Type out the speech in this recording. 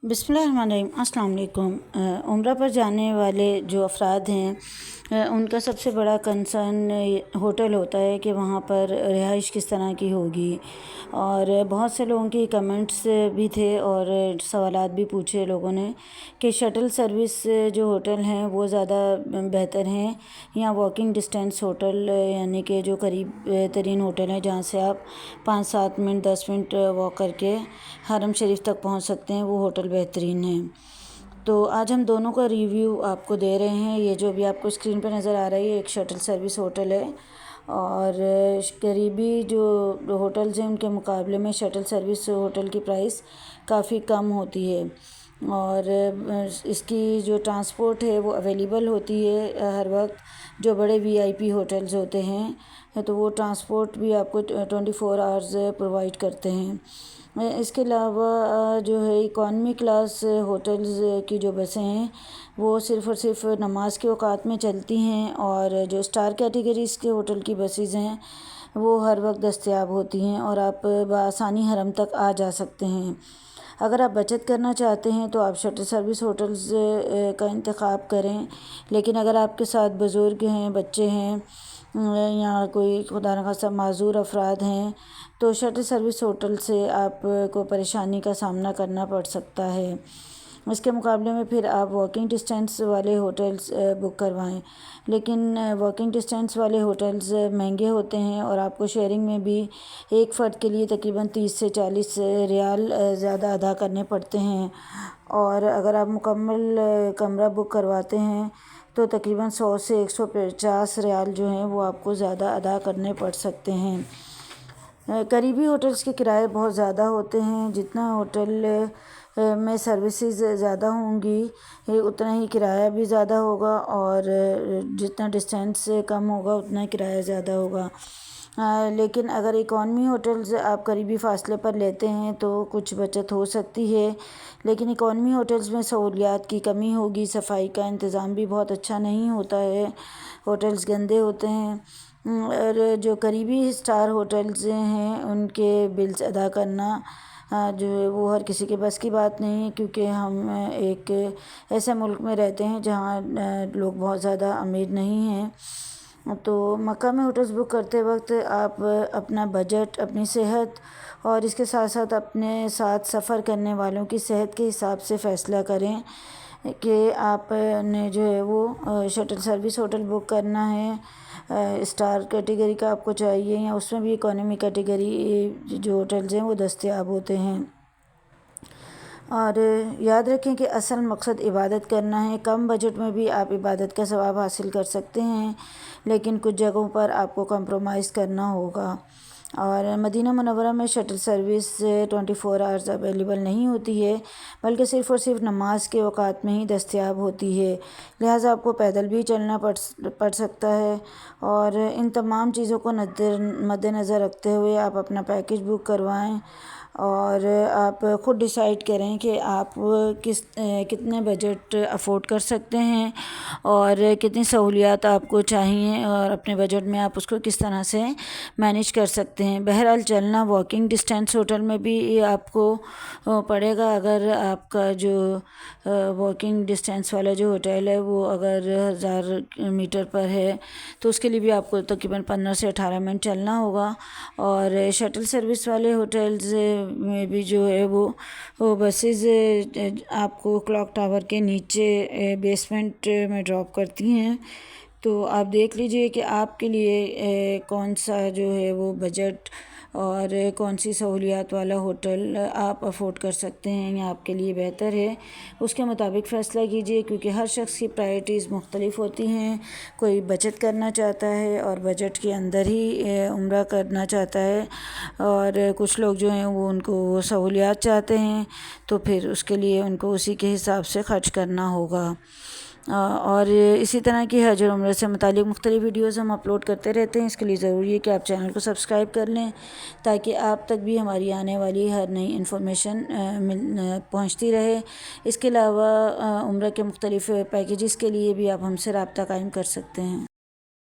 बिस्मिल्लाहिर्रहमानिर्रहीम। अस्सलाम वालेकुम। उम्रा पर जाने वाले जो अफराद हैं उनका सबसे बड़ा कंसर्न होटल होता है कि वहाँ पर रिहाइश किस तरह की होगी, और बहुत से लोगों की कमेंट्स भी थे और सवालात भी पूछे लोगों ने कि शटल सर्विस जो होटल हैं वो ज़्यादा बेहतर हैं या वॉकिंग डिस्टेंस होटल, यानी कि जो करीब तरीन होटल हैं जहाँ से आप 5-7 मिनट 10 मिनट वॉक करके हरम शरीफ तक पहुँच सकते हैं, वो होटल बेहतरीन है। तो आज हम दोनों का रिव्यू आपको दे रहे हैं। ये जो भी आपको स्क्रीन पर नज़र आ रही है एक शटल सर्विस होटल है, और करीबी जो होटल्स हैं उनके मुकाबले में शटल सर्विस होटल की प्राइस काफ़ी कम होती है, और इसकी जो ट्रांसपोर्ट है वो अवेलेबल होती है हर वक्त। जो बड़े वीआईपी होटल्स होते हैं तो वो ट्रांसपोर्ट भी आपको 24 आवर्स प्रोवाइड करते हैं। इसके अलावा जो है इकॉनमी क्लास होटल्स की जो बसें हैं वो सिर्फ़ और सिर्फ नमाज के औकात में चलती हैं, और जो स्टार कैटेगरीज़ के होटल की बसेज़ हैं वो हर वक्त दस्तयाब होती हैं और आप बआसानी हरम तक आ जा सकते हैं। अगर आप बचत करना चाहते हैं तो आप शटल सर्विस होटल्स का इंतखाब करें, लेकिन अगर आपके साथ बुज़ुर्ग हैं, बच्चे हैं या कोई खुदा न खास्ता माज़ूर अफराद हैं तो शटल सर्विस होटल से आपको परेशानी का सामना करना पड़ सकता है। इसके मुकाबले में फिर आप वॉकिंग डिस्टेंस वाले होटल्स बुक करवाएं, लेकिन वॉकिंग डिस्टेंस वाले होटल्स महंगे होते हैं और आपको शेयरिंग में भी एक फ़र्द के लिए तकरीबन 30 से 40 रियाल ज़्यादा अदा करने पड़ते हैं, और अगर आप मुकम्मल कमरा बुक करवाते हैं तो तकरीबन 100 से 150 रियाल जो हैं वो आपको ज़्यादा अदा करने पड़ सकते हैं। करीबी होटल्स के किराए बहुत ज़्यादा होते हैं। जितना होटल में सर्विसेज ज़्यादा होंगी उतना ही किराया भी ज़्यादा होगा, और जितना डिस्टेंस कम होगा उतना किराया ज़्यादा होगा। लेकिन अगर इकॉनमी होटल्स आप करीबी फ़ासले पर लेते हैं तो कुछ बचत हो सकती है, लेकिन इकॉनमी होटल्स में सहूलियात की कमी होगी, सफाई का इंतज़ाम भी बहुत अच्छा नहीं होता है, होटल्स गंदे होते हैं, और जो करीबी स्टार होटल्स हैं उनके बिल्स अदा करना जो है वो हर किसी के बस की बात नहीं है, क्योंकि हम एक ऐसे मुल्क में रहते हैं जहाँ लोग बहुत ज़्यादा अमीर नहीं हैं। तो मक्का में होटल्स बुक करते वक्त आप अपना बजट, अपनी सेहत और इसके साथ साथ अपने साथ सफ़र करने वालों की सेहत के हिसाब से फ़ैसला करें कि आपने जो है वो शटल सर्विस होटल बुक करना है। स्टार कैटेगरी का आपको चाहिए या उसमें भी इकोनॉमी कैटेगरी जो होटल्स हैं वो दस्तयाब होते हैं। और याद रखें कि असल मकसद इबादत करना है। कम बजट में भी आप इबादत का सवाब हासिल कर सकते हैं, लेकिन कुछ जगहों पर आपको कंप्रोमाइज़ करना होगा। और मदीना मुनव्वरा में शटल सर्विस 24 आवर्स अवेलेबल नहीं होती है, बल्कि सिर्फ़ और सिर्फ नमाज के औकात में ही दस्तयाब होती है, लिहाजा आपको पैदल भी चलना पड़ सकता है। और इन तमाम चीज़ों को मद्देनज़र रखते हुए आप अपना पैकेज बुक करवाएं, और आप ख़ुद डिसाइड करें कि आप कितने बजट अफोर्ड कर सकते हैं और कितनी सहूलियात आपको चाहिए, और अपने बजट में आप उसको किस तरह से मैनेज कर सकते हैं। बहरहाल चलना वॉकिंग डिस्टेंस होटल में भी आपको पड़ेगा। अगर आपका जो वॉकिंग डिस्टेंस वाला जो होटल है वो अगर 1000 मीटर पर है तो उसके लिए भी आपको तकरीबन 15 से 18 मिनट चलना होगा। और शटल सर्विस वाले होटल्स में भी जो है वो बसेज़ आपको क्लॉक टावर के नीचे बेसमेंट में ड्रॉप करती हैं। तो आप देख लीजिए कि आपके लिए कौन सा जो है वो बजट और कौन सी सहूलियात वाला होटल आप अफोर्ड कर सकते हैं या आपके लिए बेहतर है, उसके मुताबिक फ़ैसला कीजिए, क्योंकि हर शख्स की प्रायोरिटीज़ मुख्तलिफ़ होती हैं। कोई बचत करना चाहता है और बजट के अंदर ही उम्रा करना चाहता है, और कुछ लोग जो हैं वो उनको सहूलियात चाहते हैं, तो फिर उसके लिए उनको उसी के हिसाब से ख़र्च करना होगा। और इसी तरह की हज और उम्र से मुतालिक मुख्तलिफ़ वीडियोज़ हम अपलोड करते रहते हैं। इसके लिए ज़रूरी है कि आप चैनल को सब्सक्राइब कर लें, ताकि आप तक भी हमारी आने वाली हर नई इन्फॉर्मेशन पहुंचती रहे। इसके अलावा उम्र के मुख्तलिफ़ पैकेजेस के लिए भी आप हमसे रब्ता कायम कर सकते हैं।